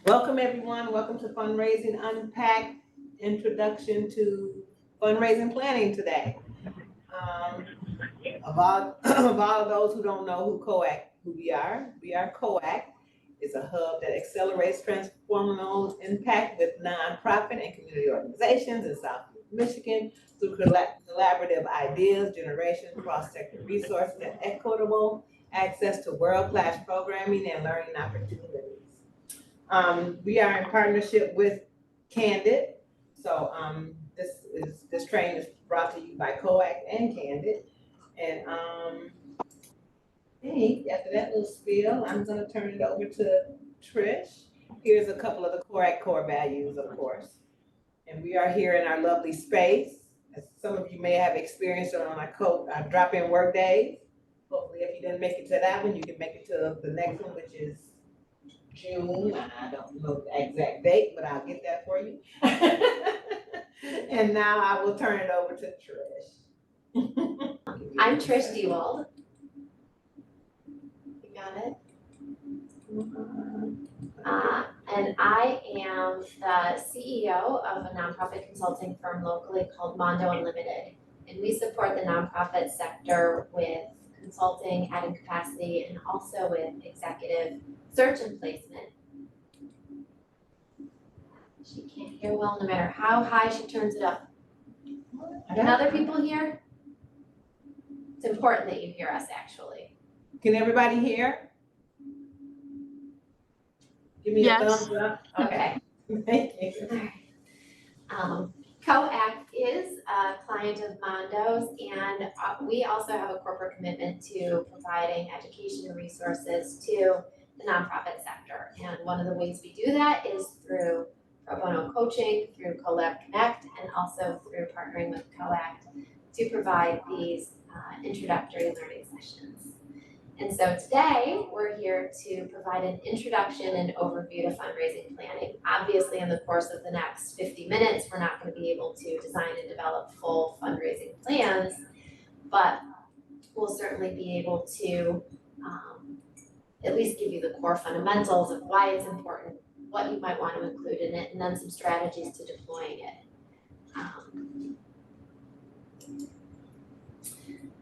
Welcome everyone, welcome to Fundraising Unpacked, introduction to fundraising planning today. Of all those who don't know who we are COAC is a hub that accelerates transformational impact with nonprofit and community organizations in South Michigan through collaborative ideas, generation, cross-sector resources, and equitable access to world-class programming and learning opportunities. We are in partnership with Candid. So this training is brought to you by COAC and Candid. And hey, after that little spiel, I'm gonna turn it over to Trish. Here's a couple of the COAC core values, of course. And we are here in our lovely space. As some of you may have experienced on our drop-in work days. Hopefully, if you didn't make it to that one, you can make it to the next one, which is June. I don't know the exact date, but I'll get that for you. And now I will turn it over to Trish. I'm Trish Dewald. You got it? And I am the CEO of a nonprofit consulting firm locally called Mondo Unlimited. And we support the nonprofit sector with consulting, adding capacity, and also with executive search and placement. She can't hear well no matter how high she turns it up. Can other people hear? It's important that you hear us, actually. Can everybody hear? Give me a thumbs up. Okay. Thank you. COAC is a client of Mondo's, and we also have a corporate commitment to providing education and resources to the nonprofit sector. And one of the ways we do that is through pro bono coaching, through CoLab Connect, and also through partnering with COAC to provide these introductory learning sessions. And so today, we're here to provide an introduction and overview to fundraising planning. Obviously, in the course of the next 50 minutes, we're not going to be able to design and develop full fundraising plans, but we'll certainly be able to at least give you the core fundamentals of why it's important, what you might want to include in it, and then some strategies to deploying it.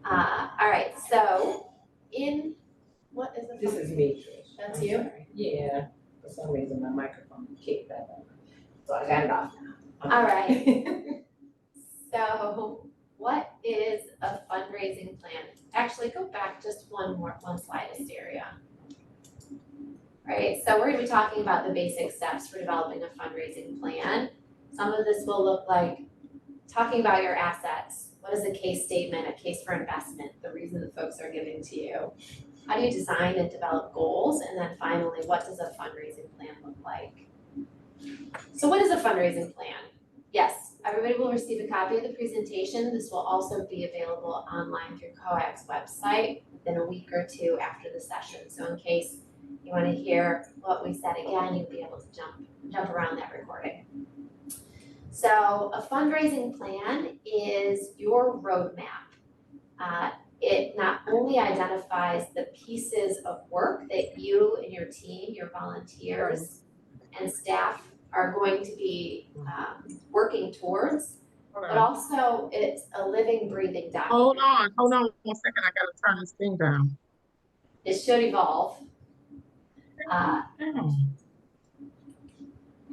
All right, so what is the This is me, Trish. That's I'm you? sorry. Yeah, for some reason my microphone kicked back on. So I got it off now. All right. So what is a fundraising plan? Actually, go back just one slide, Asteria. Right, so we're gonna be talking about the basic steps for developing a fundraising plan. Some of this will look like talking about your assets. What is a case statement, a case for investment, the reason that folks are giving to you? How do you design and develop goals? And then finally, what does a fundraising plan look like? So what is a fundraising plan? Yes, everybody will receive a copy of the presentation. This will also be available online through COAC's website within a week or two after the session. So in case you want to hear what we said again, you'll be able to jump around that recording. So a fundraising plan is your roadmap. It not only identifies the pieces of work that you and your team, your volunteers and staff are going to be working towards, but also it's a living, breathing document. Hold on 1 second, I gotta turn this thing down. It should evolve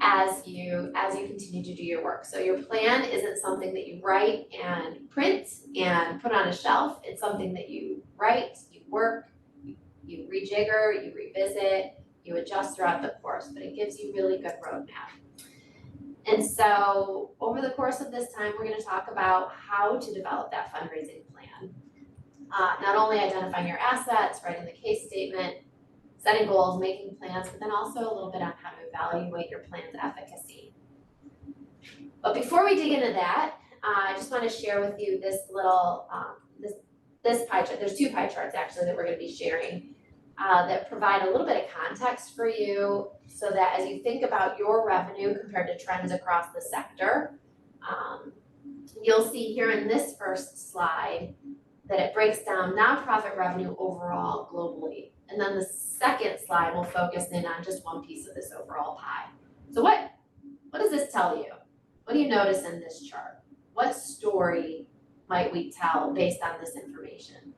as you continue to do your work. So your plan isn't something that you write and print and put on a shelf. It's something that you write, you work, you rejigger, you revisit, you adjust throughout the course, but it gives you really good roadmap. And so over the course of this time, we're going to talk about how to develop that fundraising plan. Not only identifying your assets, writing the case statement, setting goals, making plans, but then also a little bit on how to evaluate your plan's efficacy. But before we dig into that, I just want to share with you this little, this pie chart. There's two pie charts actually that we're going to be sharing that provide a little bit of context for you so that as you think about your revenue compared to trends across the sector, you'll see here in this first slide that it breaks down nonprofit revenue overall globally. And then the second slide will focus in on just one piece of this overall pie. So what does this tell you? What do you notice in this chart? What story might we tell based on this information?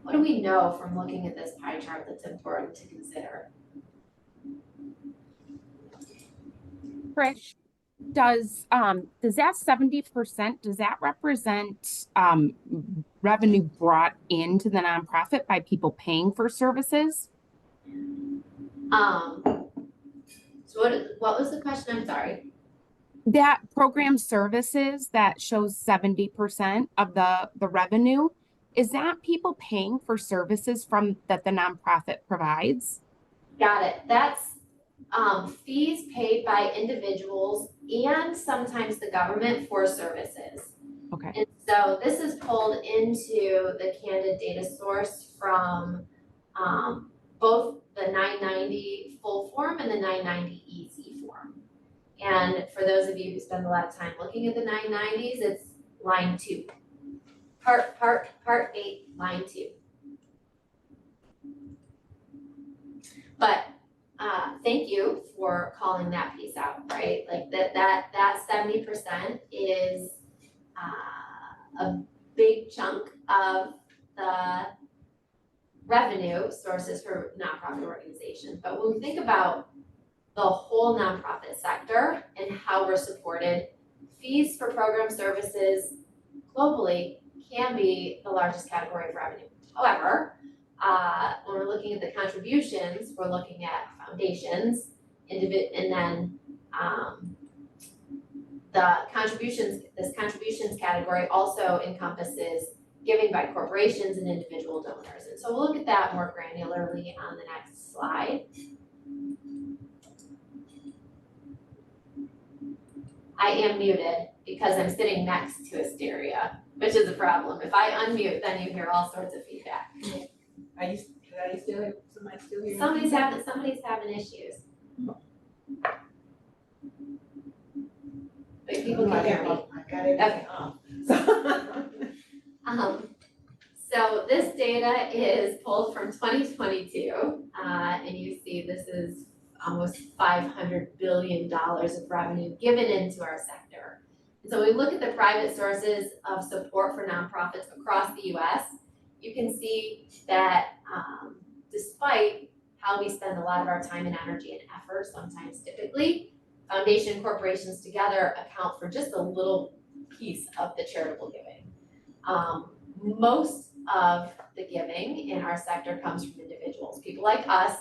What do we know from looking at this pie chart that's important to consider? Trish, does that 70%, does that represent revenue brought into the nonprofit by people paying for services? So what was the question? I'm sorry. That program services that shows 70% of the revenue, is that people paying for services from that the nonprofit provides? Got it. That's fees paid by individuals and sometimes the government for services. Okay. And so this is pulled into the Candid data source from both the 990 full form and the 990 easy form. And for those of you who spend a lot of time looking at the 990s, it's line 2. Part 8, line 2. But thank you for calling that piece out, right? Like that 70% is a big chunk of the revenue sources for nonprofit organizations. But when we think about the whole nonprofit sector and how we're supported, fees for program services globally can be the largest category of revenue. However, when we're looking at the contributions, we're looking at foundations, and then this contributions category also encompasses giving by corporations and individual donors. And so we'll look at that more granularly on the next slide. I am muted because I'm sitting next to a stereo, which is a problem. If I unmute, then you hear all sorts of feedback. Are you still here? Somebody still here? Somebody's having issues. But people can hear me. I got everything off. So this data is pulled from 2022, and you see this is almost $500 billion of revenue given into our sector. And so we look at the private sources of support for nonprofits across the US, you can see that despite how we spend a lot of our time and energy and effort, sometimes typically, foundation corporations together account for just a little piece of the charitable giving. Most of the giving in our sector comes from individuals, people like us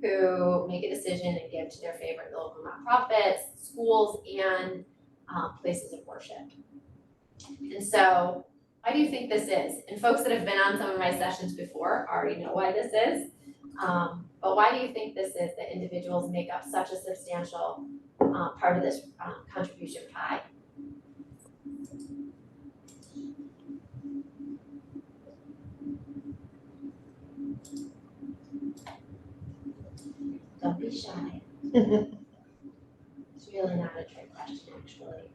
who make a decision and give to their favorite local nonprofits, schools, and places of worship. And so, why do you think this is? And folks that have been on some of my sessions before already know why this is. But why do you think this is that individuals make up such a substantial part of this contribution pie? Don't be shy. It's really not a trick question, actually.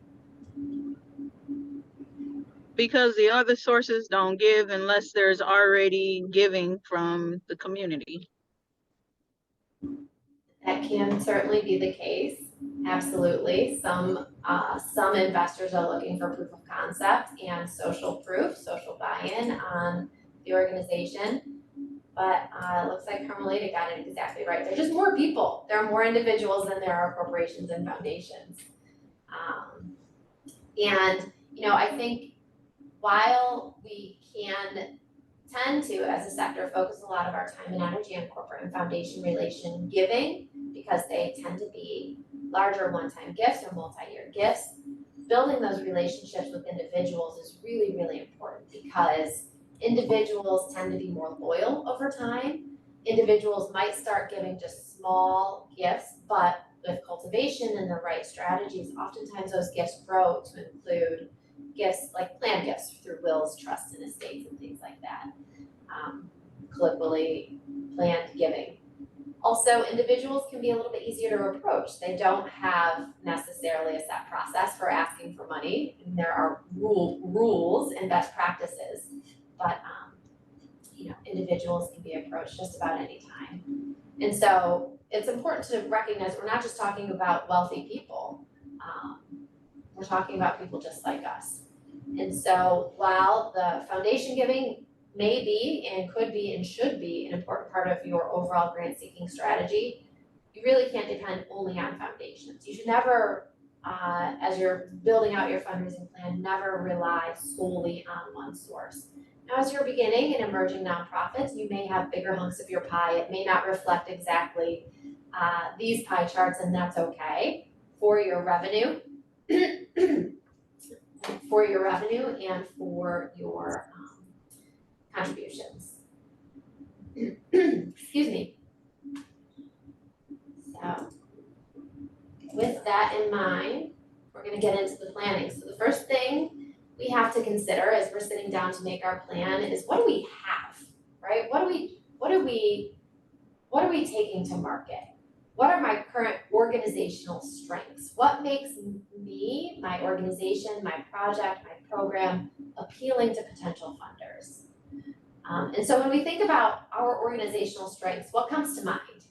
Because the other sources don't give unless there's already giving from the community. That can certainly be the case. Absolutely. Some investors are looking for proof of concept and social proof, social buy-in on the organization. But it looks like Carmelita got it exactly right. There's just more people. There are more individuals than there are corporations and foundations. And I think while we can tend to, as a sector, focus a lot of our time and energy on corporate and foundation relation giving because they tend to be larger one-time gifts or multi-year gifts, building those relationships with individuals is really, really important because individuals tend to be more loyal over time. Individuals might start giving just small gifts, but with cultivation and the right strategies, oftentimes those gifts grow to include gifts like planned gifts through wills, trusts, and estates and things like that. Colloquially, planned giving. Also, individuals can be a little bit easier to approach. They don't have necessarily a set process for asking for money, and there are rules and best practices, but, individuals can be approached just about any time. And so it's important to recognize we're not just talking about wealthy people. We're talking about people just like us. And so while the foundation giving may be and could be and should be an important part of your overall grant seeking strategy, you really can't depend only on foundations. You should never, as you're building out your fundraising plan, never rely solely on one source. Now, as you're beginning and emerging nonprofits, you may have bigger hunks of your pie. It may not reflect exactly these pie charts, and that's okay for your revenue, and for your contributions. Excuse me. So, with that in mind, we're going to get into the planning. So the first thing we have to consider as we're sitting down to make our plan is what do we have, right? What are we taking to market? What are my current organizational strengths? What makes me, my organization, my project, my program appealing to potential funders? And so when we think about our organizational strengths, what comes to mind?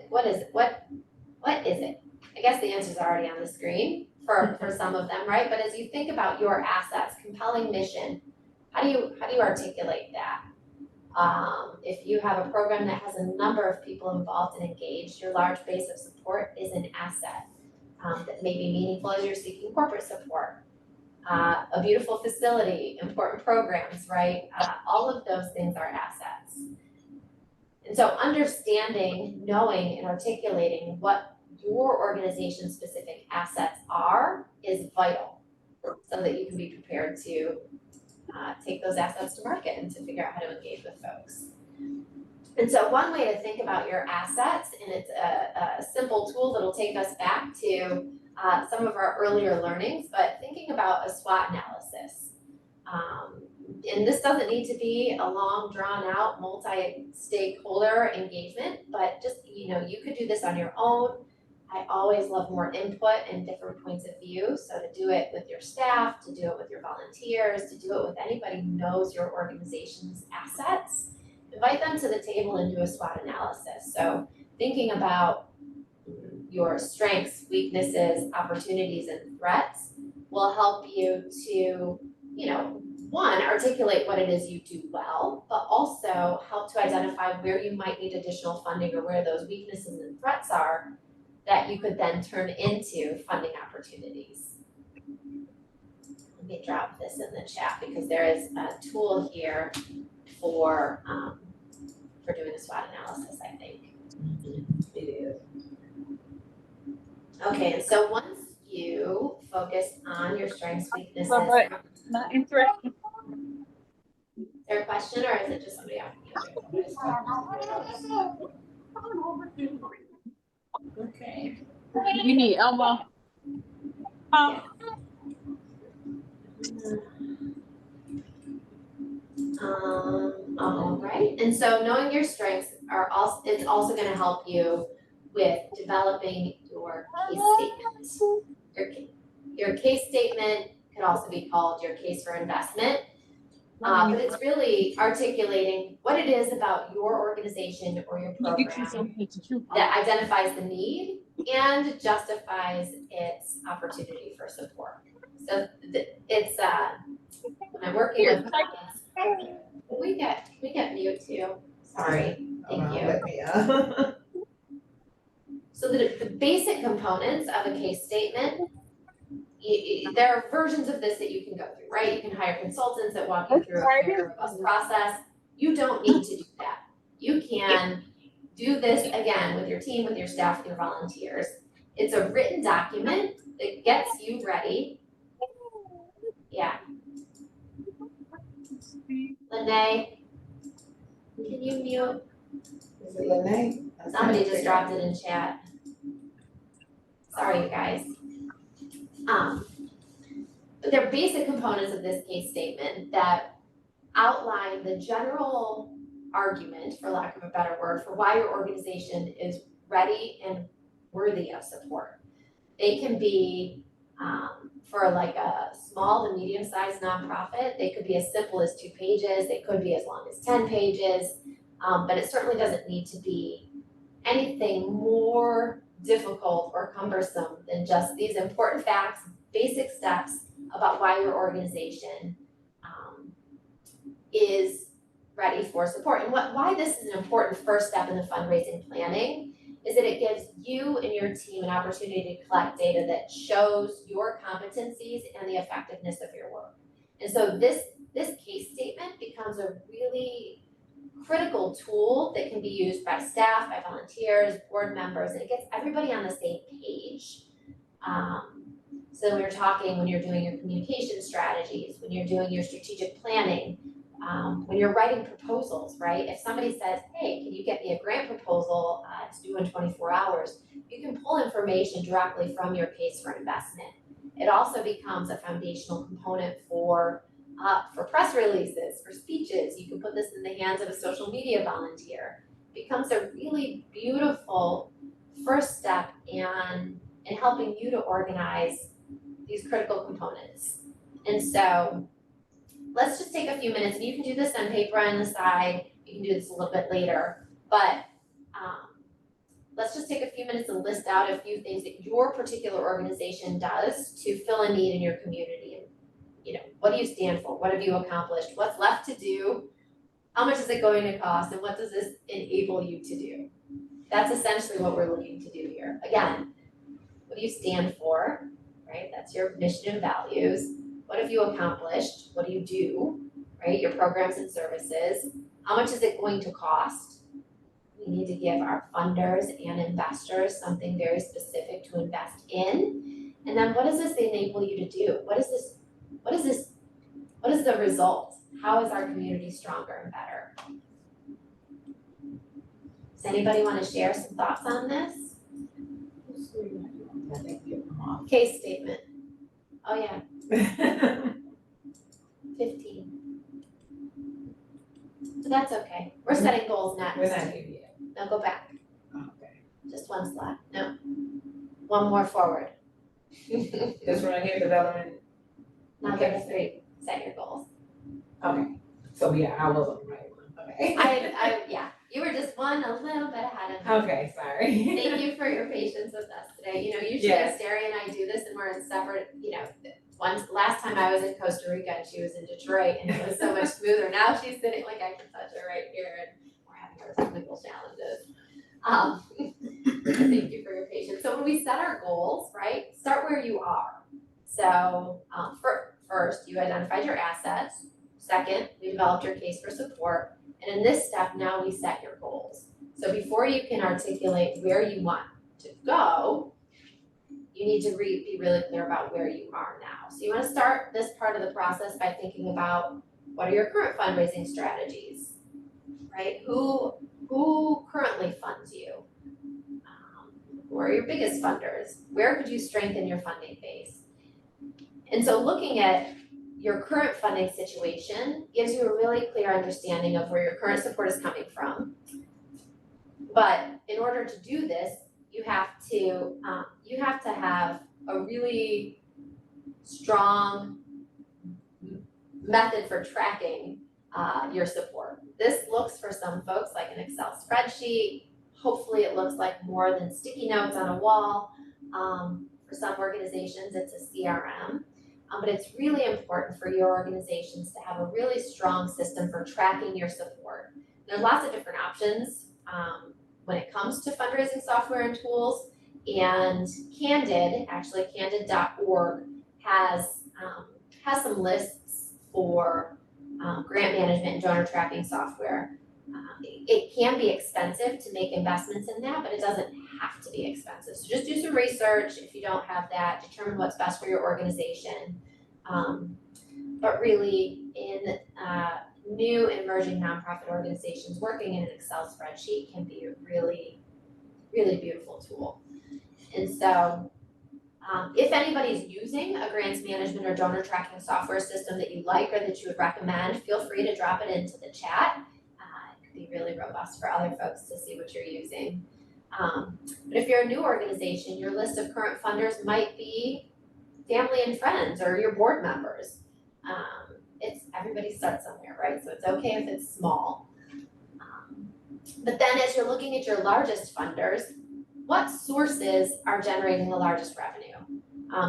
What is it? What is it? I guess the answer is already on the screen for some of them, right? But as you think about your assets, compelling mission, how do you articulate that? If you have a program that has a number of people involved and engaged, your large base of support is an asset that may be meaningful as you're seeking corporate support. A beautiful facility, important programs, right? All of those things are assets. And so understanding, knowing, and articulating what your organization's specific assets are is vital so that you can be prepared to take those assets to market and to figure out how to engage with folks. And so one way to think about your assets, and it's a simple tool that'll take us back to some of our earlier learnings, but thinking about a SWOT analysis. And this doesn't need to be a long, drawn-out, multi-stakeholder engagement, but just, you could do this on your own. I always love more input and different points of view, so to do it with your staff, to do it with your volunteers, to do it with anybody who knows your organization's assets, invite them to the table and do a SWOT analysis. So thinking about your strengths, weaknesses, opportunities, and threats will help you to, one, articulate what it is you do well, but also help to identify where you might need additional funding or where those weaknesses and threats are that you could then turn into funding opportunities. Let me drop this in the chat because there is a tool here for doing a SWOT analysis, I think. It is. Okay, and so once you focus on your strengths, weaknesses. Not interested. Is there a question or is it just somebody else? Okay. You need Elmo. All right, and so knowing your strengths it's also going to help you with developing your case statement. Your case statement could also be called your case for investment, but it's really articulating what it is about your organization or your program that identifies the need and justifies its opportunity for support. So it's when I'm working with clients, we get mute too. Sorry, thank you. Let me, So the basic components of a case statement, there are versions of this that you can go through, right? You can hire consultants that walk you through a very robust process. You don't need to do that. You can do this again with your team, with your staff, with your volunteers. It's a written document that gets you ready. Yeah. Lene, can you mute? is it Lene? Somebody just dropped it in chat. Sorry, you guys. But they're basic components of this case statement that outline the general argument, for lack of a better word, for why your organization is ready and worthy of support. They can be For like a small to medium-sized nonprofit, they could be as simple as 2 pages, they could be as long as 10 pages, but it certainly doesn't need to be anything more difficult or cumbersome than just these important facts, basic steps about why your organization is ready for support. And why this is an important first step in the fundraising planning is that it gives you and your team an opportunity to collect data that shows your competencies and the effectiveness of your work. And so this case statement becomes a really critical tool that can be used by staff, by volunteers, board members, and it gets everybody on the same page. So when you're doing your communication strategies, when you're doing your strategic planning, when you're writing proposals, right? If somebody says, hey, can you get me a grant proposal to do in 24 hours, you can pull information directly from your case for investment. It also becomes a foundational component for press releases, for speeches. You can put this in the hands of a social media volunteer. It becomes a really beautiful first step in helping you to organize these critical components. And so let's just take a few minutes, and you can do this on paper on the side, you can do this a little bit later, but let's just take a few minutes and list out a few things that your particular organization does to fill a need in your community. And, what do you stand for? What have you accomplished? What's left to do? How much is it going to cost? And what does this enable you to do? That's essentially what we're looking to do here. Again, what do you stand for, right? That's your mission and values. What have you accomplished? What do you do, right? Your programs and services. How much is it going to cost? We need to give our funders and investors something very specific to invest in. And then what does this enable you to do? What is the result? How is our community stronger and better? Does anybody want to share some thoughts on this? Case statement. Oh yeah, 15. But that's okay. We're setting goals next. We're not here yet. Now go back. Okay. Just one slide. No. One more forward. This right here, development. Now Okay. there are 3. Set your goals. Okay. So I was on the right one. Okay. Yeah. You were just a little bit ahead of me. Okay, sorry. Thank you for your patience with us today. Usually Yes. Asteri and I do this and we're in separate, last time I was in Costa Rica and she was in Detroit and it was so much smoother. Now she's sitting like I can touch her right here and we're having our technical challenges. Thank you for your patience. So when we set our goals, right, start where you are. So first, you identified your assets. Second, we developed your case for support. And in this step, now we set your goals. So before you can articulate where you want to go, you need to be really clear about where you are now. So you want to start this part of the process by thinking about what are your current fundraising strategies, right? Who currently funds you? Who are your biggest funders? Where could you strengthen your funding base? And so looking at your current funding situation gives you a really clear understanding of where your current support is coming from. But in order to do this, you have to have a really strong method for tracking your support. This looks for some folks like an Excel spreadsheet. Hopefully it looks like more than sticky notes on a wall. For some organizations, it's a CRM. But it's really important for your organizations to have a really strong system for tracking your support. There's lots of different options when it comes to fundraising software and tools, and Candid, actually Candid.org has some lists for grant management and donor tracking software. It can be expensive to make investments in that, but it doesn't have to be expensive. So just do some research. If you don't have that, determine what's best for your organization. But really, in new and emerging nonprofit organizations, working in an Excel spreadsheet can be a really, really beautiful tool. And so, if anybody's using a grants management or donor tracking software system that you like or that you would recommend, feel free to drop it into the chat. Be really robust for other folks to see what you're using. But if you're a new organization, your list of current funders might be family and friends or your board members. Everybody starts somewhere, right? So it's okay if it's small. But then as you're looking at your largest funders, what sources are generating the largest revenue?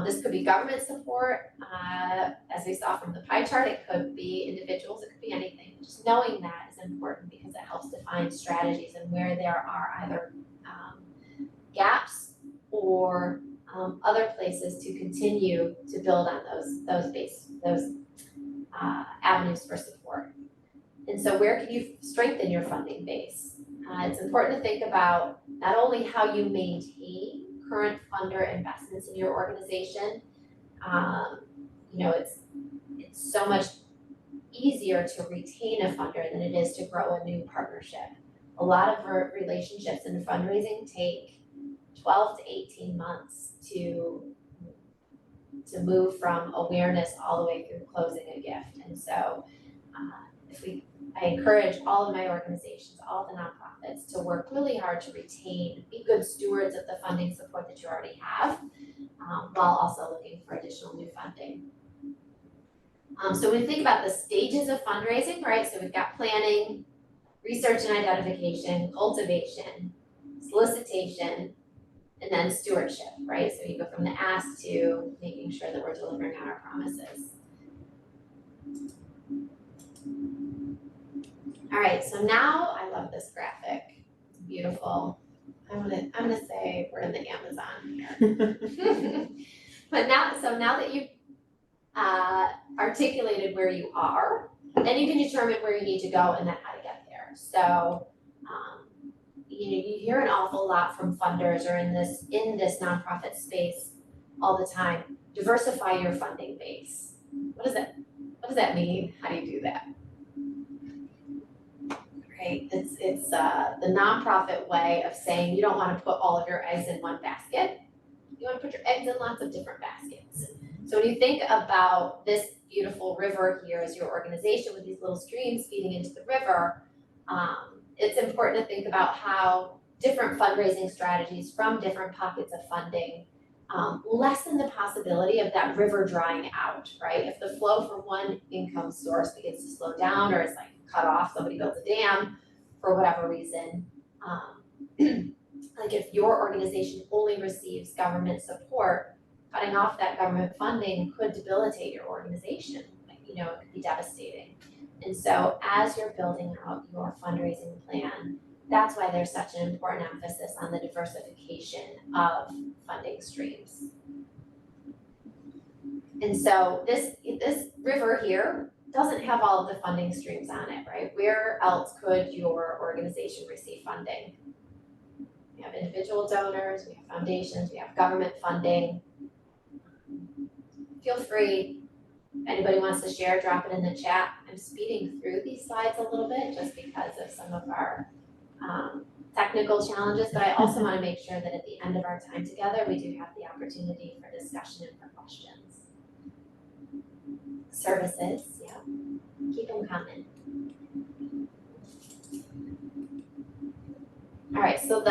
This could be government support, as we saw from the pie chart, it could be individuals, it could be anything. Just knowing that is important because it helps define strategies and where there are either gaps or other places to continue to build on those avenues for support. And so where can you strengthen your funding base? It's important to think about not only how you maintain current funder investments in your organization. It's so much easier to retain a funder than it is to grow a new partnership. A lot of relationships in fundraising take 12 to 18 months to move from awareness all the way through closing a gift. And so I encourage all of my organizations, all of the nonprofits to work really hard to retain, be good stewards of the funding support that you already have, while also looking for additional new funding. So when we think about the stages of fundraising, right? So we've got planning, research and identification, cultivation, solicitation, and then stewardship, right? So you go from the ask to making sure that we're delivering on our promises. All right, so now I love this graphic. It's beautiful. I'm gonna say we're in the Amazon here. But now that you've articulated where you are, then you can determine where you need to go and then how to get there. So you hear an awful lot from funders or in this nonprofit space all the time. Diversify your funding base. What does that mean? How do you do that? Right, it's the nonprofit way of saying you don't want to put all of your eggs in one basket. You want to put your eggs in lots of different baskets. So when you think about this beautiful river here as your organization with these little streams feeding into the river, it's important to think about how different fundraising strategies from different pockets of funding lessen the possibility of that river drying out, right? If the flow from one income source begins to slow down or is like cut off, somebody builds a dam for whatever reason, like if your organization only receives government support, cutting off that government funding could debilitate your organization. It could be devastating. And so as you're building out your fundraising plan, that's why there's such an important emphasis on the diversification of funding streams. And so this river here doesn't have all of the funding streams on it, right? Where else could your organization receive funding? We have individual donors, we have foundations, we have government funding. Feel free, if anybody wants to share, drop it in the chat. I'm speeding through these slides a little bit just because of some of our technical challenges, but I also want to make sure that at the end of our time together, we do have the opportunity for discussion and for questions. Services, yeah, keep them coming. All right, so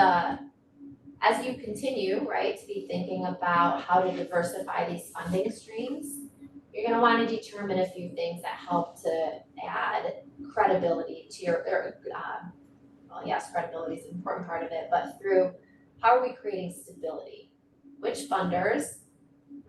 as you continue, right, to be thinking about how to diversify these funding streams, you're going to want to determine a few things that help to add credibility to your, yes, credibility is an important part of it, but through how are we creating stability? Which funders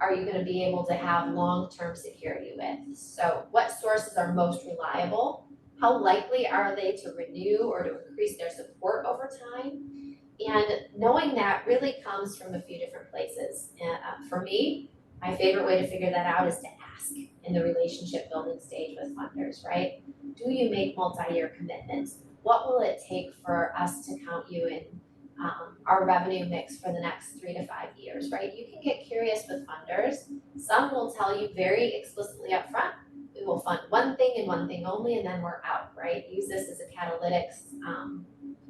are you going to be able to have long-term security with? So what sources are most reliable? How likely are they to renew or to increase their support over time? And knowing that really comes from a few different places. And for me, my favorite way to figure that out is to ask in the relationship building stage with funders, right? Do you make multi-year commitments? What will it take for us to count you in our revenue mix for the next 3 to 5 years, right? You can get curious with funders. Some will tell you very explicitly up front, we will fund one thing and one thing only, and then we're out, right? Use this as a catalytic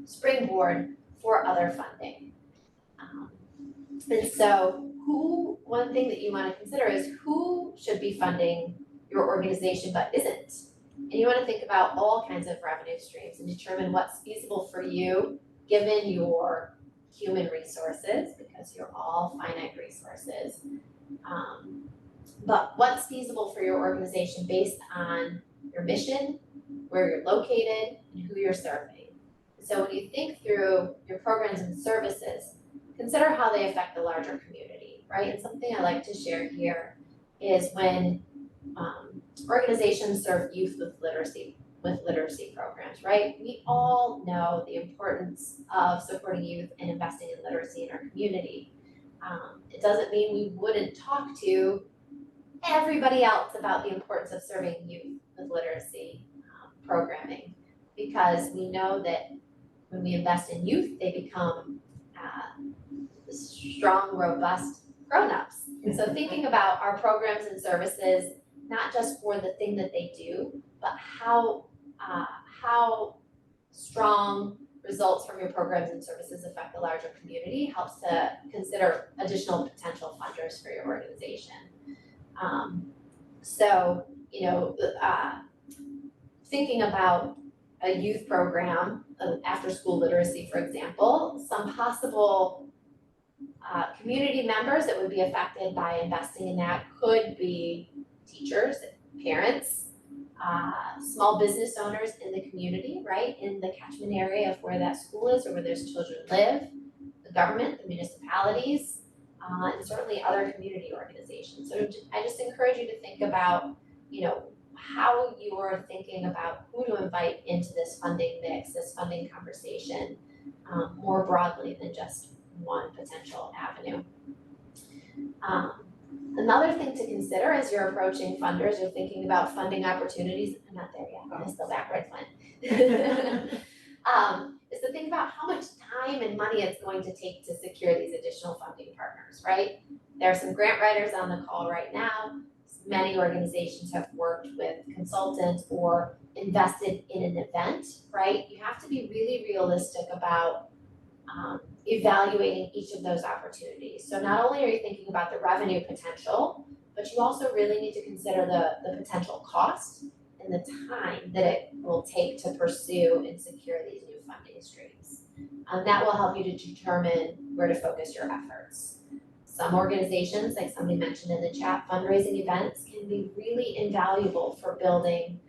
springboard for other funding. And so one thing that you want to consider is who should be funding your organization but isn't. And you want to think about all kinds of revenue streams and determine what's feasible for you given your human resources, because you're all finite resources, but what's feasible for your organization based on your mission, where you're located, and who you're serving. So when you think through your programs and services, consider how they affect the larger community, right? And something I like to share here is when organizations serve youth with literacy programs, right? We all know the importance of supporting youth and investing in literacy in our community. It doesn't mean we wouldn't talk to everybody else about the importance of serving youth with literacy programming, because we know that when we invest in youth, they become strong, robust grown-ups. And so thinking about our programs and services, not just for the thing that they do, but how strong results from your programs and services affect the larger community helps to consider additional potential funders for your organization. So, thinking about a youth program of after-school literacy, for example, some possible community members that would be affected by investing in that could be teachers, parents, small business owners in the community, right, in the catchment area of where that school is or where those children live, the government, the municipalities, and certainly other community organizations. So I just encourage you to think about, how you're thinking about who to invite into this funding mix, this funding conversation, more broadly than just one potential avenue. Another thing to consider as you're approaching funders or thinking about funding opportunities, I'm not there yet, I'm still backwards one. Is to think about how much time and money it's going to take to secure these additional funding partners, right? There are some grant writers on the call right now. Many organizations have worked with consultants or invested in an event, right? You have to be really realistic about evaluating each of those opportunities. So not only are you thinking about the revenue potential, but you also really need to consider the potential cost and the time that it will take to pursue and secure these new funding streams. That will help you to determine where to focus your efforts. Some organizations, like somebody mentioned in the chat, fundraising events can be really invaluable for building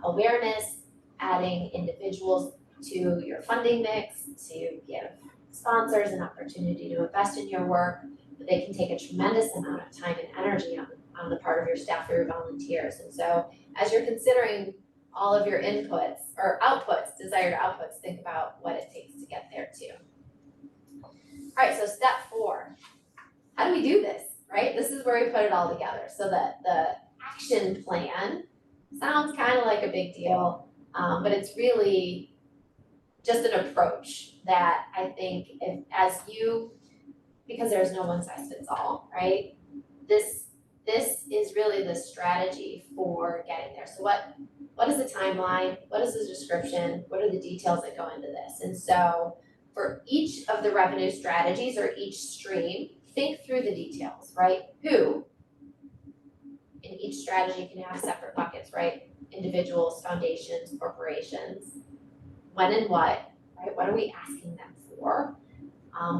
awareness, adding individuals to your funding mix, to give sponsors an opportunity to invest in your work, but they can take a tremendous amount of time and energy on the part of your staff or your volunteers. And so as you're considering all of your inputs or outputs, desired outputs, think about what it takes to get there too. All right, so step 4, how do we do this, right? This is where we put it all together. So that the action plan sounds kind of like a big deal, but it's really just an approach that I think because there's no one size fits all, right? This is really the strategy for getting there. So what is the timeline? What is the description? What are the details that go into this? And so for each of the revenue strategies or each stream, think through the details, right? Who? And each strategy can have separate buckets, right? Individuals, foundations, corporations. When and what, right? What are we asking them for?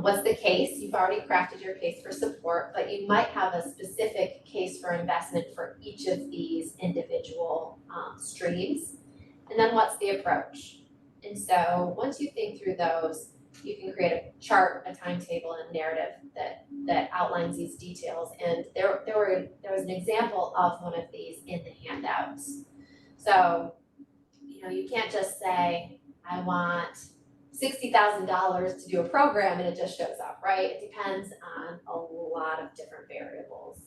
What's the case? You've already crafted your case for support, but you might have a specific case for investment for each of these individual streams. And then what's the approach? And so once you think through those, you can create a chart, a timetable, and narrative that outlines these details. And there was an example of one of these in the handouts. So, you can't just say, I want $60,000 to do a program and it just shows up, right? It depends on a lot of different variables,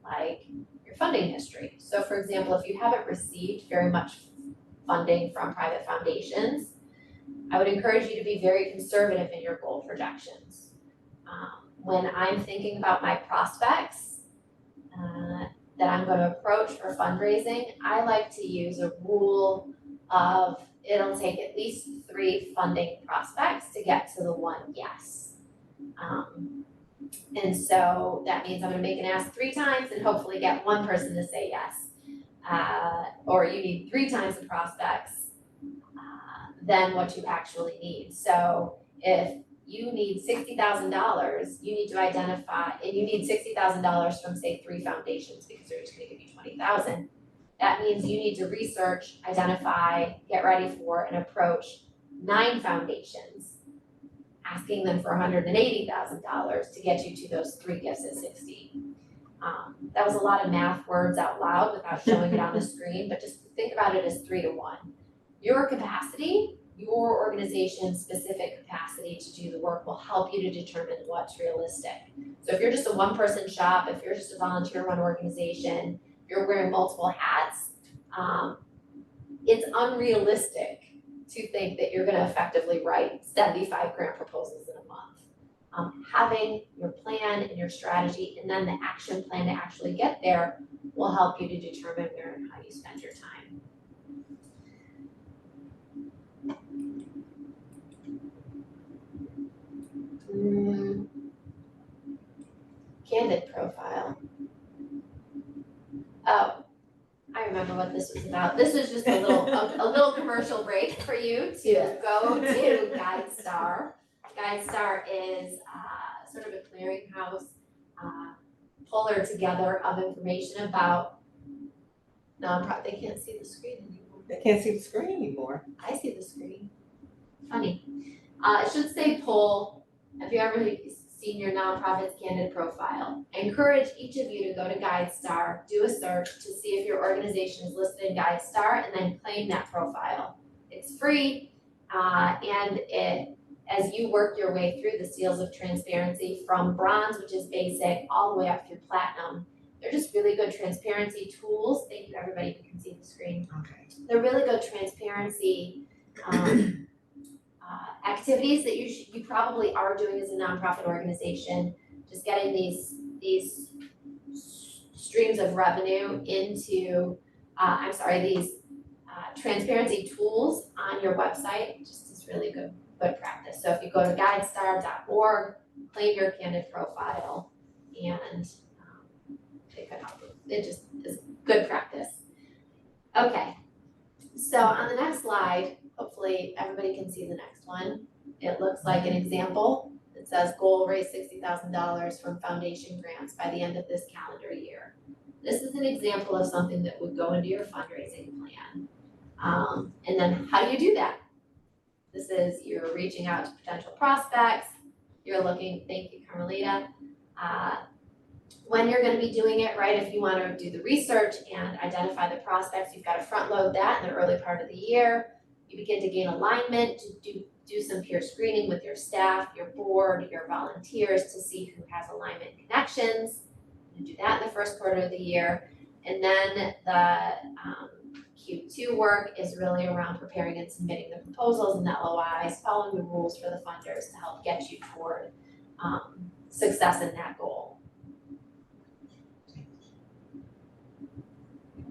like your funding history. So for example, if you haven't received very much funding from private foundations, I would encourage you to be very conservative in your goal projections. When I'm thinking about my prospects that I'm going to approach for fundraising, I like to use a rule of it'll take at least 3 funding prospects to get to the one yes. And so that means I'm going to make an ask 3 times and hopefully get one person to say yes. Or you need 3 times the prospects than what you actually need. So if you need $60,000, you need to identify, and you need $60,000 from say 3 foundations because they're just gonna give you 20,000. That means you need to research, identify, get ready for, and approach 9 foundations, asking them for $180,000 to get you to those 3 gifts at 60. That was a lot of math words out loud without showing it on the screen, but just think about it as 3 to 1. Your capacity, your organization's specific capacity to do the work will help you to determine what's realistic. So if you're just a one-person shop, if you're just a volunteer-run organization, you're wearing multiple hats, it's unrealistic to think that you're gonna effectively write 75 grant proposals in a month. Having your plan and your strategy and then the action plan to actually get there will help you to determine where and how you spend your time. Candid profile. Oh, I remember what this was about. This was just a little commercial break for you to go to GuideStar. GuideStar is sort of a clearinghouse, puller together of information about nonprofit. They can't see the screen anymore. They can't see the screen anymore. I see the screen. Funny. It should say poll. Have you ever seen your nonprofit's Candid profile? I encourage each of you to go to GuideStar, do a search to see if your organization is listed in GuideStar, and then claim that profile. It's free, and as you work your way through the seals of transparency from bronze, which is basic, all the way up through platinum, they're just really good transparency tools. Thank you, everybody who can see the screen. Okay. They're really good transparency activities that you probably are doing as a nonprofit organization, just getting these streams of revenue into, these transparency tools on your website, just is really good practice. So if you go to guidestar.org, claim your Candid profile, and it could help you. It just is good practice. Okay, so on the next slide, hopefully everybody can see the next one. It looks like an example. It says goal raise $60,000 from foundation grants by the end of this calendar year. This is an example of something that would go into your fundraising plan. And then how do you do that? This is, you're reaching out to potential prospects, you're looking, thank you, Carmelita. When you're gonna be doing it, right, if you wanna do the research and identify the prospects, you've gotta front load that in the early part of the year. You begin to gain alignment, to do some peer screening with your staff, your board, your volunteers to see who has alignment connections. You do that in the first quarter of the year. And then the Q2 work is really around preparing and submitting the proposals and the LOIs, following the rules for the funders to help get you toward success in that goal.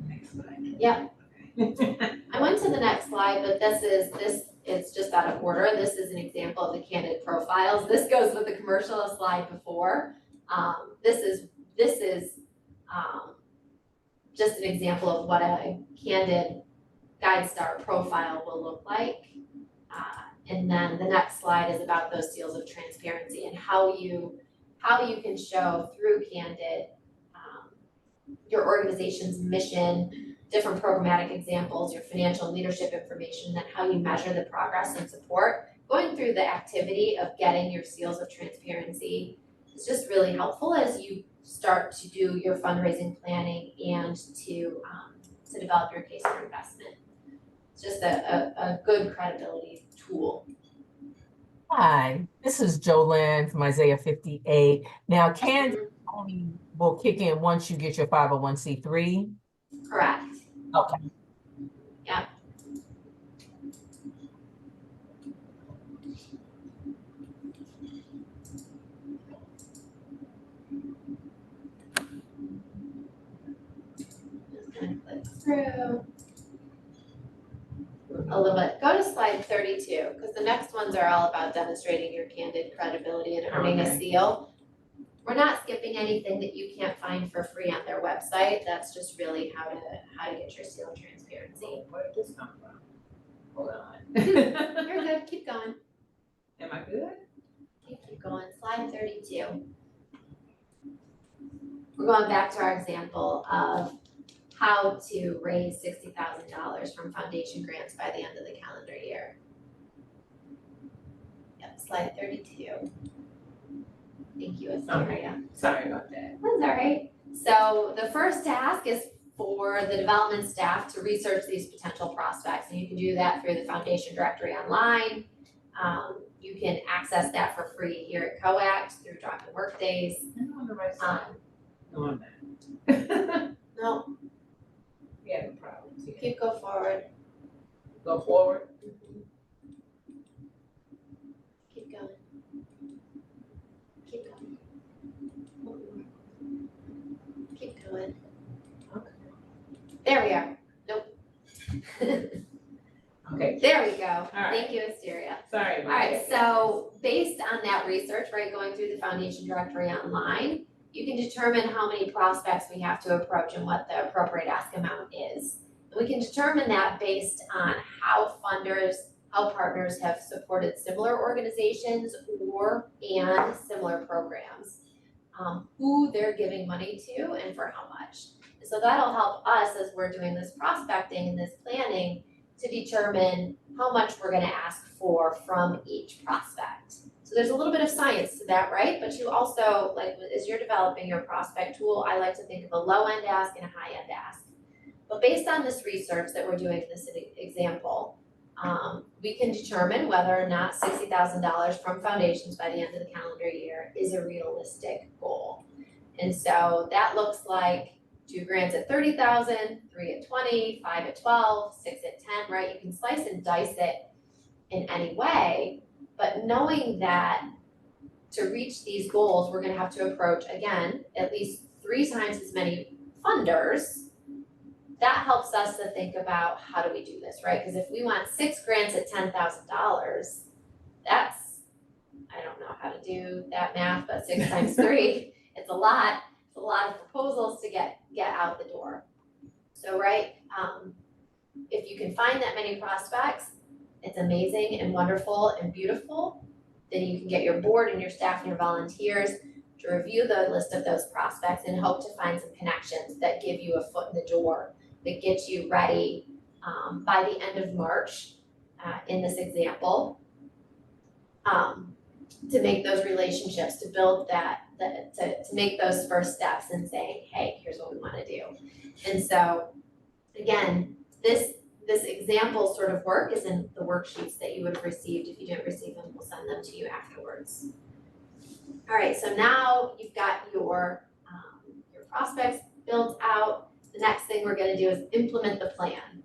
Next slide. Yep. I went to the next slide, but this is just out of order. This is an example of the Candid profiles. This goes with the commercial slide before. This is just an example of what a Candid GuideStar profile will look like. And then the next slide is about those seals of transparency and how you can show through Candid your organization's mission, different programmatic examples, your financial and leadership information, then how you measure the progress and support. Going through the activity of getting your seals of transparency is just really helpful as you start to do your fundraising planning and to develop your case for investment. It's just a good credibility tool. Hi, this is Jolynn from Isaiah 58. Now, Candid only will kick in once you get your 501c3. Correct. Okay. Yep. Just gonna click through a little bit. Go to slide 32, because the next ones are all about demonstrating your Candid credibility and earning a seal. We're not skipping anything that you can't find for free on their website. That's just really how to get your seal of transparency. Where did this come from? Hold on. You're good, keep going. Am I good? slide 32. We're going back to our example of how to raise $60,000 from foundation grants by the end of the calendar year. Yep, slide 32. Thank you, Asteria. Sorry about that. That's all right. So the first task is for the development staff to research these potential prospects, and you can do that through the foundation directory online. You can access that for free here at COACT through drop-in work days. I'm on the right side. No, I'm not. No, We having problems here. keep go forward. Go forward. Keep going. Keep going. Keep going. Okay. There we are. Nope. Okay, There we go. All right. Thank you, Asteria. sorry about All right, that. so based on that research, right, going through the foundation directory online, you can determine how many prospects we have to approach and what the appropriate ask amount is. And we can determine that based on how funders, how partners have supported similar organizations and similar programs, who they're giving money to and for how much. So that'll help us as we're doing this prospecting and this planning to determine how much we're gonna ask for from each prospect. So there's a little bit of science to that, right? But you also, like, as you're developing your prospect tool, I like to think of a low-end ask and a high-end ask. But based on this research that we're doing in this example, we can determine whether or not $60,000 from foundations by the end of the calendar year is a realistic goal. And so that looks like 2 grants at 30,000, 3 at 20, 5 at 12, 6 at 10, right? You can slice and dice it in any way, but knowing that to reach these goals, we're gonna have to approach, again, at least 3 times as many funders. That helps us to think about how do we do this, right? Because if we want 6 grants at $10,000, that's, I don't know how to do that math, but 6 times 3, it's a lot. It's a lot of proposals to get out the door. So, right, if you can find that many prospects, it's amazing and wonderful and beautiful. Then you can get your board and your staff and your volunteers to review the list of those prospects and hope to find some connections that give you a foot in the door, that gets you ready by the end of March, in this example, to make those relationships, to build to make those first steps and saying, hey, here's what we wanna do. And so, again, this example sort of work is in the worksheets that you would have received. If you didn't receive them, we'll send them to you afterwards. All right, so now you've got your prospects built out. The next thing we're gonna do is implement the plan.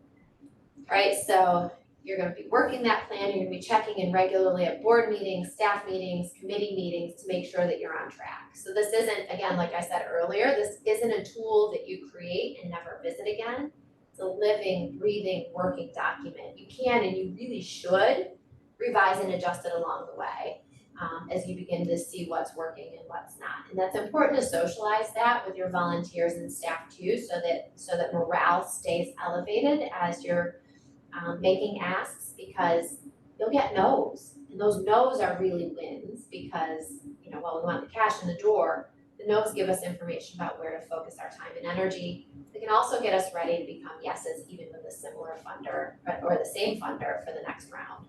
All right, so you're gonna be working that plan, you're gonna be checking in regularly at board meetings, staff meetings, committee meetings to make sure that you're on track. So this isn't, again, like I said earlier, this isn't a tool that you create and never visit again. It's a living, breathing, working document. You can and you really should revise and adjust it along the way as you begin to see what's working and what's not. And that's important to socialize that with your volunteers and staff too, so that morale stays elevated as you're making asks, because you'll get no's, and those no's are really wins because, while we want the cash in the door, the no's give us information about where to focus our time and energy. They can also get us ready to become yeses even with a similar funder or the same funder for the next round.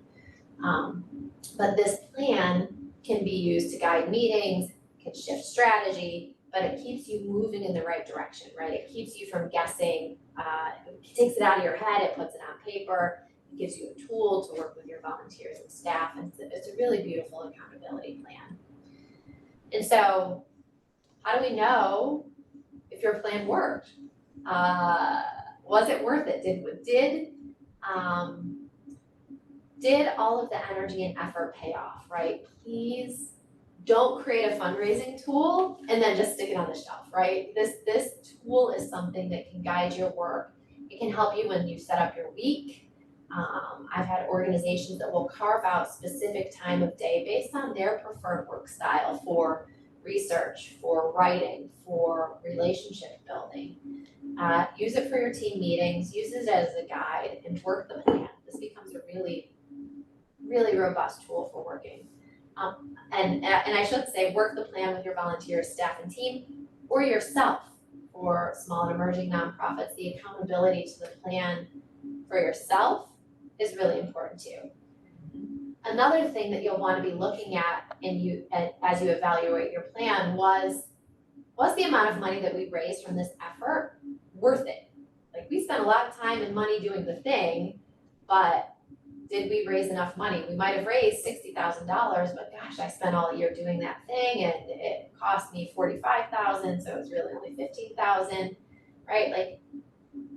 But this plan can be used to guide meetings, can shift strategy, but it keeps you moving in the right direction, right? It keeps you from guessing, it takes it out of your head, it puts it on paper, it gives you a tool to work with your volunteers and staff, and it's a really beautiful accountability plan. And so, how do we know if your plan worked? Was it worth it? Did all of the energy and effort pay off, right? Please don't create a fundraising tool and then just stick it on the shelf, right? This tool is something that can guide your work. It can help you when you set up your week. I've had organizations that will carve out specific time of day based on their preferred work style for research, for writing, for relationship building. Use it for your team meetings, use it as a guide, and work the plan. This becomes a really, really robust tool for working. And I should say, work the plan with your volunteers, staff, and team, or yourself. For small and emerging nonprofits, the accountability to the plan for yourself is really important too. Another thing that you'll want to be looking at as you evaluate your plan was the amount of money that we raised from this effort worth it? Like, we spent a lot of time and money doing the thing, but did we raise enough money? We might have raised $60,000, but gosh, I spent all year doing that thing and it cost me $45,000, so it's really only $15,000, right? Like,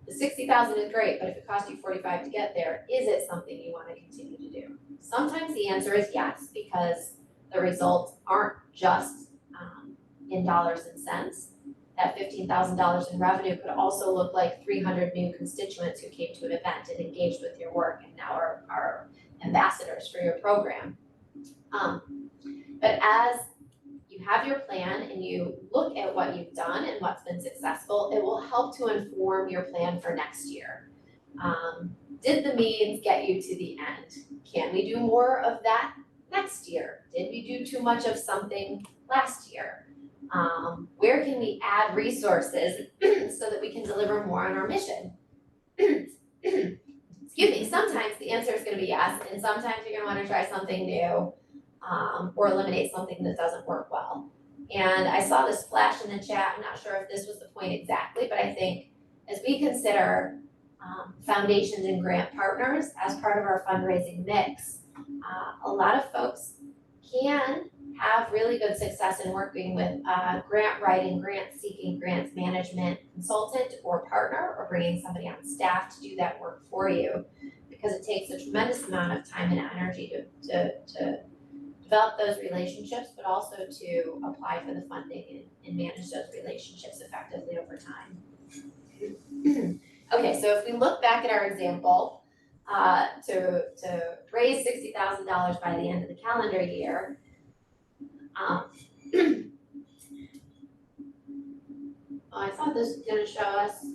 the $60,000 is great, but if it cost you $45,000 to get there, is it something you want to continue to do? Sometimes the answer is yes, because the results aren't just in dollars and cents. That $15,000 in revenue could also look like 300 new constituents who came to an event and engaged with your work and now are ambassadors for your program. But as you have your plan and you look at what you've done and what's been successful, it will help to inform your plan for next year. Did the means get you to the end? Can we do more of that next year? Did we do too much of something last year? Where can we add resources so that we can deliver more on our mission? Excuse me, sometimes the answer is gonna be yes, and sometimes you're gonna wanna try something new, or eliminate something that doesn't work well. And I saw this flash in the chat, I'm not sure if this was the point exactly, but I think as we consider foundations and grant partners as part of our fundraising mix, a lot of folks can have really good success in working with a grant writing, grant seeking, grants management consultant or partner, or bringing somebody on staff to do that work for you, because it takes a tremendous amount of time and energy to develop those relationships, but also to apply for the funding and manage those relationships effectively over time. Okay, so if we look back at our example, to raise $60,000 by the end of the calendar year, I thought this was gonna show us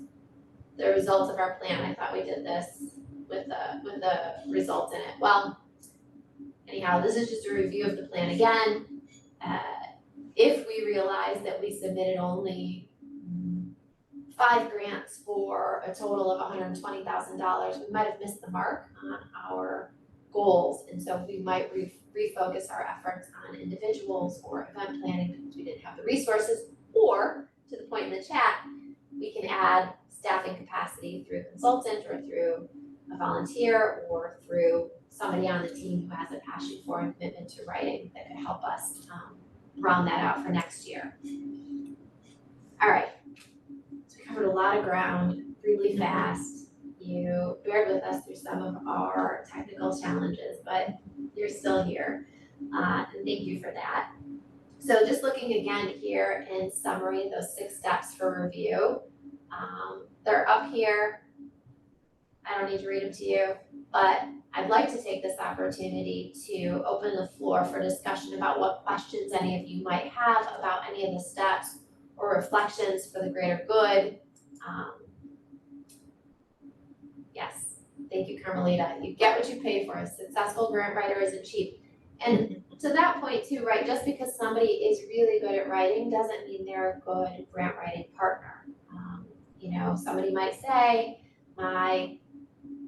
the results of our plan. I thought we did this with the results in it. Well, anyhow, this is just a review of the plan again. If we realize that we submitted only 5 grants for a total of $120,000, we might have missed the mark on our goals, and so we might refocus our efforts on individuals or event planning because we didn't have the resources, or to the point in the chat, we can add staffing capacity through a consultant or through a volunteer or through somebody on the team who has a passion for and commitment to writing that could help us round that out for next year. All right, so we covered a lot of ground really fast. You bared with us through some of our technical challenges, but you're still here, and thank you for that. So just looking again here in summary, those 6 steps for review, they're up here. I don't need to read them to you, but I'd like to take this opportunity to open the floor for discussion about what questions any of you might have about any of the steps or reflections for the greater good. Yes, thank you, Carmelita. You get what you pay for. A successful grant writer isn't cheap. And to that point too, right, just because somebody is really good at writing doesn't mean they're a good grant writing partner. You know, somebody might say, my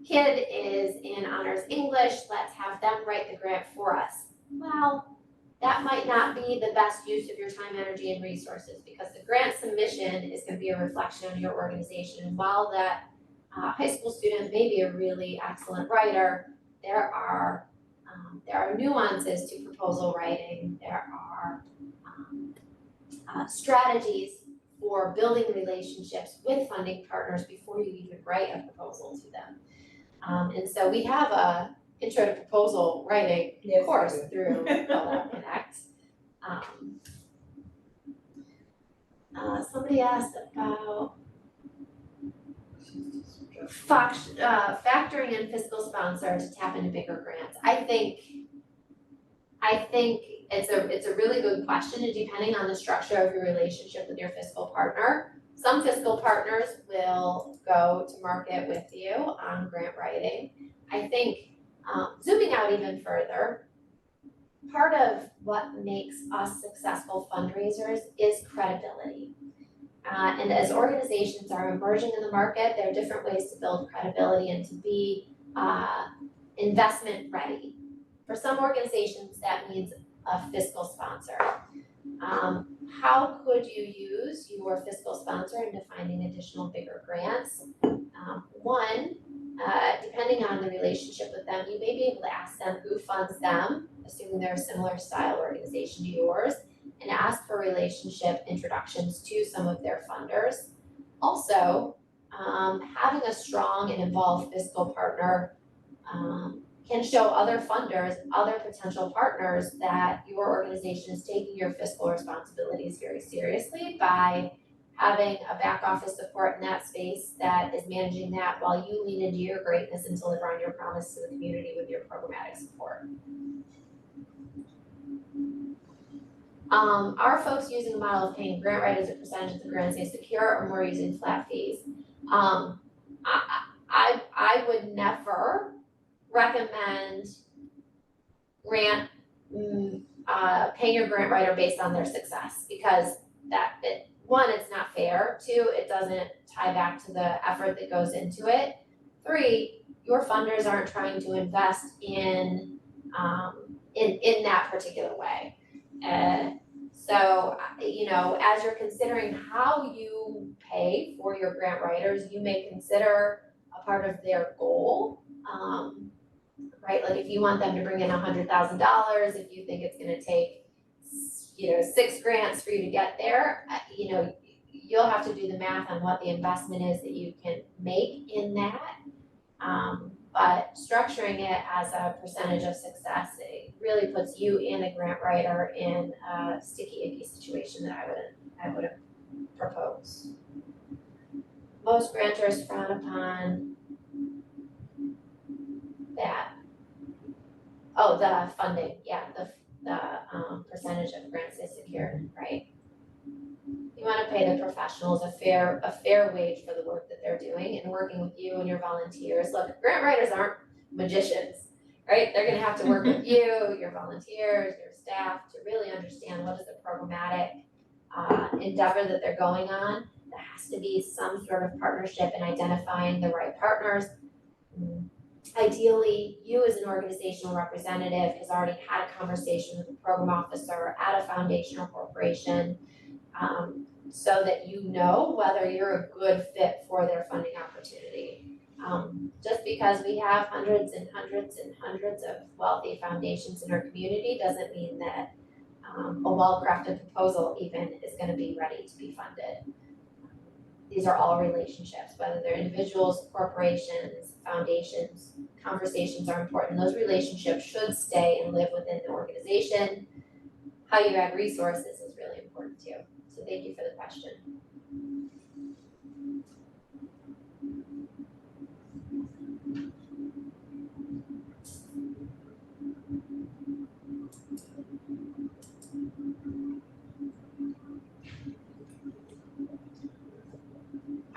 kid is in honors English, let's have them write the grant for us. Well, that might not be the best use of your time, energy, and resources, because the grant submission is going to be a reflection of your organization. And while that high school student may be a really excellent writer, there are nuances to proposal writing. There are strategies for building relationships with funding partners before you even write a proposal to them. And so we have a intro to proposal writing course through Collab Connect. Somebody asked about factoring in fiscal sponsor to tap into bigger grants. I think it's a really good question, and depending on the structure of your relationship with your fiscal partner, some fiscal partners will go to market with you on grant writing. I think zooming out even further, part of what makes us successful fundraisers is credibility. And as organizations are emerging in the market, there are different ways to build credibility and to be investment ready. For some organizations, that means a fiscal sponsor. How could you use your fiscal sponsor into finding additional bigger grants? One, depending on the relationship with them, you may be able to ask them who funds them, assuming they're a similar style organization to yours, and ask for relationship introductions to some of their funders. Also, having a strong and involved fiscal partner can show other funders, other potential partners that your organization is taking your fiscal responsibilities very seriously by having a back office support in that space that is managing that while you lean into your greatness and deliver on your promise to the community with your programmatic support. Are folks using a model of paying grant writers a percentage of the grants they secure, or more using flat fees? I would never recommend paying your grant writer based on their success, because it's not fair. Two, it doesn't tie back to the effort that goes into it. Three, your funders aren't trying to invest in that particular way. So, as you're considering how you pay for your grant writers, you may consider a part of their goal, right? Like if you want them to bring in $100,000, if you think it's gonna take, 6 grants for you to get there, you'll have to do the math on what the investment is that you can make in that. But structuring it as a percentage of success, it really puts you and the grant writer in a sticky, icky situation that I wouldn't propose. Most grantors frown upon that. Oh, the funding, yeah, the percentage of grants they secure, right? You wanna pay the professionals a fair wage for the work that they're doing and working with you and your volunteers. Look, grant writers aren't magicians, right? They're gonna have to work with you, your volunteers, your staff, to really understand what is the programmatic endeavor that they're going on. There has to be some sort of partnership in identifying the right partners. Ideally, you as an organizational representative has already had a conversation with a program officer at a foundation or corporation, so that you know whether you're a good fit for their funding opportunity. Just because we have hundreds and hundreds and hundreds of wealthy foundations in our community doesn't mean that a well-crafted proposal even is going to be ready to be funded. These are all relationships, whether they're individuals, corporations, foundations. Conversations are important. Those relationships should stay and live within the organization. How you add resources is really important too. So thank you for the question.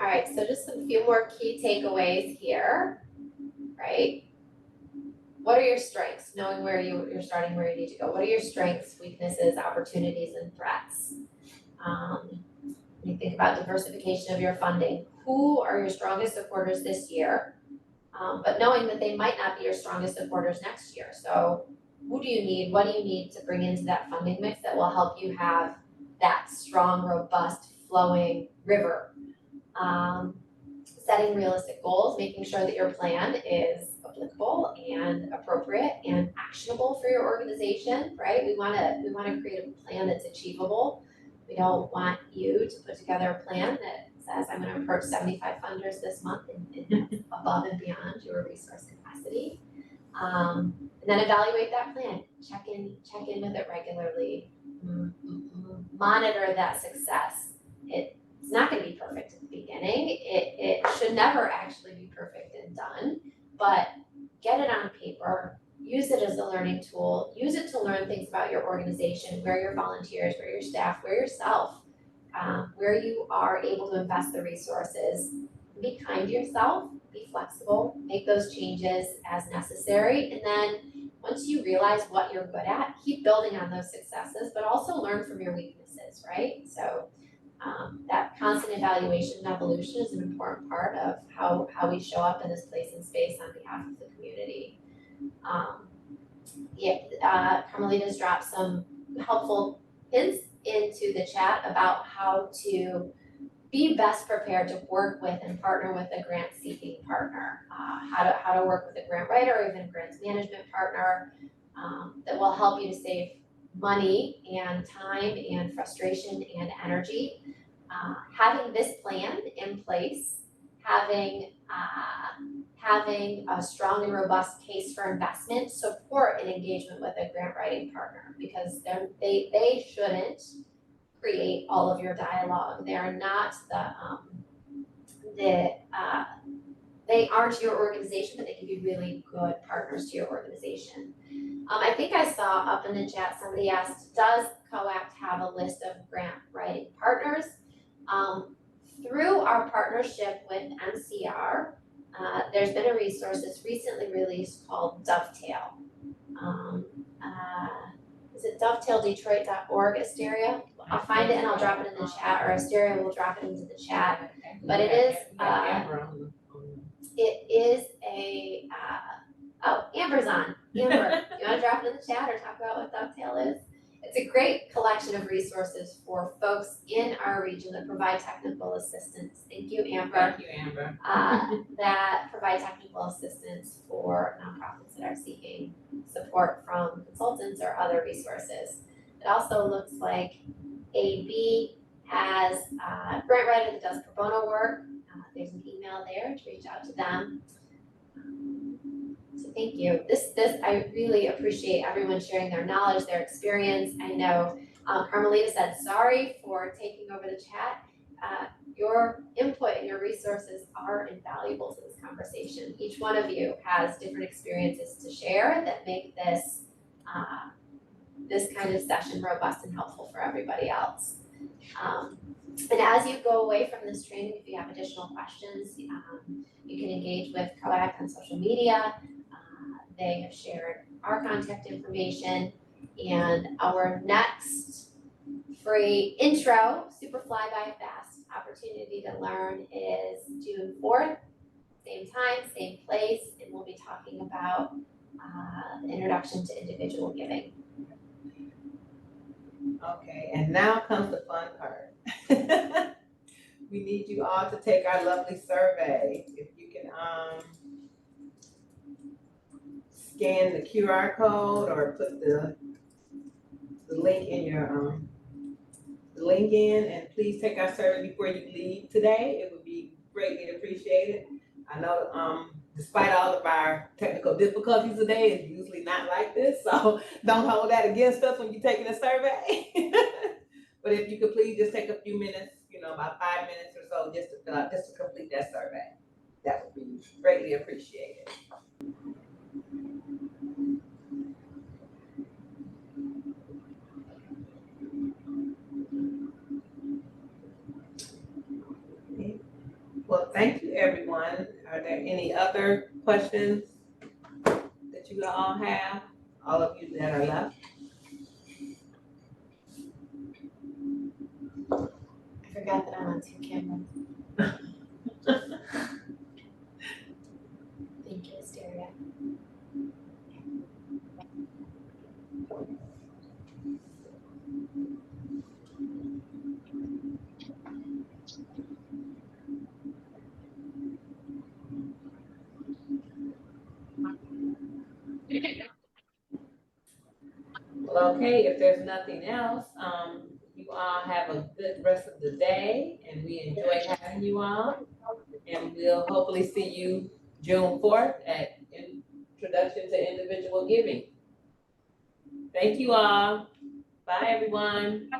All right, so just a few more key takeaways here, right? What are your strengths? Knowing where you're starting, where you need to go. What are your strengths, weaknesses, opportunities, and threats? When you think about diversification of your funding, who are your strongest supporters this year? But knowing that they might not be your strongest supporters next year. So who do you need? What do you need to bring into that funding mix that will help you have that strong, robust, flowing river? Setting realistic goals, making sure that your plan is applicable and appropriate and actionable for your organization, right? We wanna create a plan that's achievable. We don't want you to put together a plan that says, I'm gonna approach 75 funders this month and above and beyond your resource capacity. And then evaluate that plan, check in with it regularly, monitor that success. It's not gonna be perfect at the beginning. It should never actually be perfect and done, but get it on paper, use it as a learning tool, use it to learn things about your organization, where your volunteers, where your staff, where yourself, where you are able to invest the resources. Be kind to yourself, be flexible, make those changes as necessary, and then once once you realize what you're good at, keep building on those successes, but also learn from your weaknesses, right? So that constant evaluation and evolution is an important part of how we show up in this place and space on behalf of the community. Carmelita's dropped some helpful hints into the chat about how to be best prepared to work with and partner with a grant seeking partner, how to work with a grant writer or even a grants management partner that will help you to save money and time and frustration and energy. Having this plan in place, having a strong and robust case for investment, support and engagement with a grant writing partner, because they shouldn't create all of your dialogue. They are not they aren't your organization, but they can be really good partners to your organization. I think I saw up in the chat, somebody asked, does COACT have a list of grant writing partners? Through our partnership with MCR, there's been a resource that's recently released called Dovetail. Is it dovetaildetroit.org, Asteria? I'll find it and I'll drop it in the chat, or Asteria will drop it into the chat. But it is, Amber's on. Amber, you wanna drop it in the chat or talk about what Dovetail is? It's a great collection of resources for folks in our region that provide technical assistance. Thank you, Amber. Thank you, Amber. That provide technical assistance for nonprofits that are seeking support from consultants or other resources. It also looks like AB has a grant writer that does pro bono work. There's an email there to reach out to them. So thank you. This I really appreciate everyone sharing their knowledge, their experience. I know Carmelita said sorry for taking over the chat. Your input and your resources are invaluable to this conversation. Each one of you has different experiences to share that make this this kind of session robust and helpful for everybody else. And as you go away from this training, if you have additional questions, you can engage with COACT on social media. They have shared our contact information, and our next free intro, super fly by fast opportunity to learn is June 4th, same time, same place, and we'll be talking about the introduction to individual giving. Okay, and now comes the fun part. We need you all to take our lovely survey. If you can scan the QR code or put the link in your link in, and please take our survey before you leave today. It would be greatly appreciated. I know despite all of our technical difficulties today, it's usually not like this, so don't hold that against us when you're taking a survey. But if you could please just take a few minutes, about 5 minutes or so, just to complete that survey, that would be greatly appreciated. Okay. Well, thank you, everyone. Are there any other questions that you all have? All of you that are left. I forgot that I'm on 2 cameras. Thank you, Asteria. Well, okay, if there's nothing else, you all have a good rest of the day, and we enjoy having you all. And we'll hopefully see you June 4th at Introduction to Individual Giving. Thank you all. Bye, everyone.